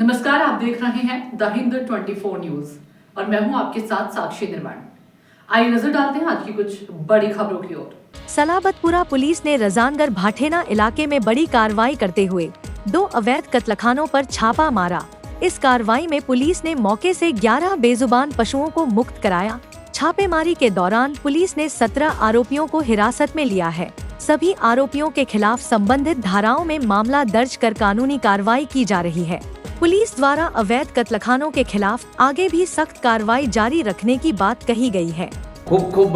नमस्कार, आप देख रहे हैं द हिंद 24 न्यूज और मैं हूं आपके साथ साक्षी निर्माण। आइए नजर डालते हैं आज की कुछ बड़ी खबरों की ओर। सलाबतपुरा पुलिस ने रजानगर भाठेना इलाके में बड़ी कार्रवाई करते हुए 2 अवैध कत्लखानों पर छापा मारा। इस कार्रवाई में पुलिस ने मौके से 11 बेजुबान पशुओं को मुक्त कराया। छापेमारी के दौरान पुलिस ने 17 आरोपियों को हिरासत में लिया है। सभी आरोपियों के खिलाफ संबंधित धाराओं में मामला दर्ज कर कानूनी कार्रवाई की जा रही है। पुलिस द्वारा अवैध कत्लखानों के खिलाफ आगे भी सख्त कार्रवाई जारी रखने की बात कही गई है। खूब खूब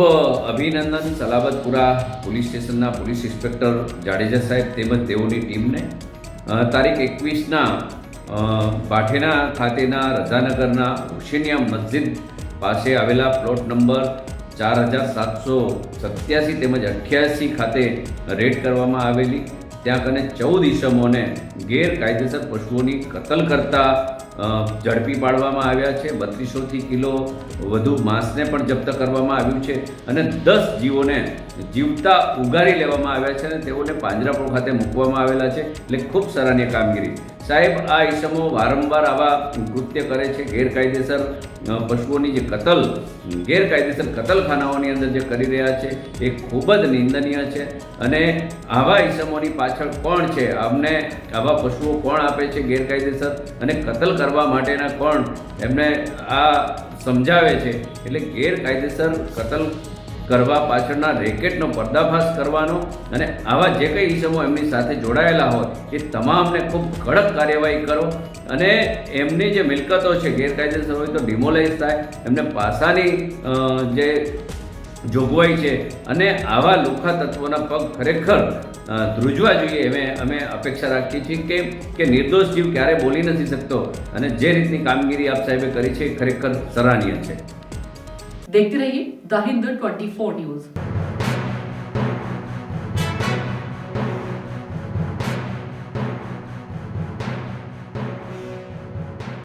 अभिनंदन सलाबतपुरा पोलीस स्टेशनના પોલીસ ઇન્સ્પેક્ટર જાડેજા સાહેબ તેમજ તેઓની ટીમને તારીખ 21ના ભાઠેના ખાતેના રજાનગરના હુસેનિયા મસ્જિદ પાસે આવેલા પ્લોટ નંબર 4787 તેમજ 88 ખાતે રેડ કરવામાં આવેલી। ત્યાં કને 14 ઈસમોને ગેરકાયદેસર પશુઓની કતલ કરતા ઝડપી પાડવામાં આવ્યા છે। 3200 કિલો વધુ માંસને પણ જપ્ત કરવામાં આવ્યું છે અને 10 જીવોને જીવતા ઉગારી લેવામાં આવ્યા છે અને તેઓને પાંજરાપોળ ખાતે મૂકવામાં આવેલા છે। એટલે ખૂબ સરાહનીય કામગીરી સાહેબ। આ ઈસમો વારંવાર આવા કૃત્ય કરે છે, ગેરકાયદેસર પશુઓની જે કતલ ગેરકાયદેસર કતલખાનાઓની અંદર જે કરી રહ્યા છે એ ખૂબ જ નિંદનીય છે। અને આવા ઈસમોની પાછળ કોણ છે, અમને આવા પશુઓ કોણ આપે છે ગેરકાયદેસર અને કતલ કરવા માટેના કોણ એમને આ સમજાવે છે। એટલે ગેરકાયદેસર કતલ કરવા પાછળના રેકેટનો પર્દાફાશ કરવાનો અને આવા જે કંઈ ઈસમો એમની સાથે જોડાયેલા હોય એ તમામને ખૂબ કડક કાર્યવાહી કરો અને એમની જે મિલકતો છે ગેરકાયદેસર હોય તો ડિમોલાઇઝ થાય, એમને પાસાની જે જોગવાઈ છે અને આવા લુખા તત્વોના પગ ખરેખર ધ્રુજવા જોઈએ એમ અમે અપેક્ષા રાખીએ છીએ કે નિર્દોષ જીવ ક્યારે બોલી નથી શકતો અને જે રીતની કામગીરી આપ સાહેબે કરી છે ખરેખર સરાહનીય છે। देखते रहिए द हिंद 24 न्यूज।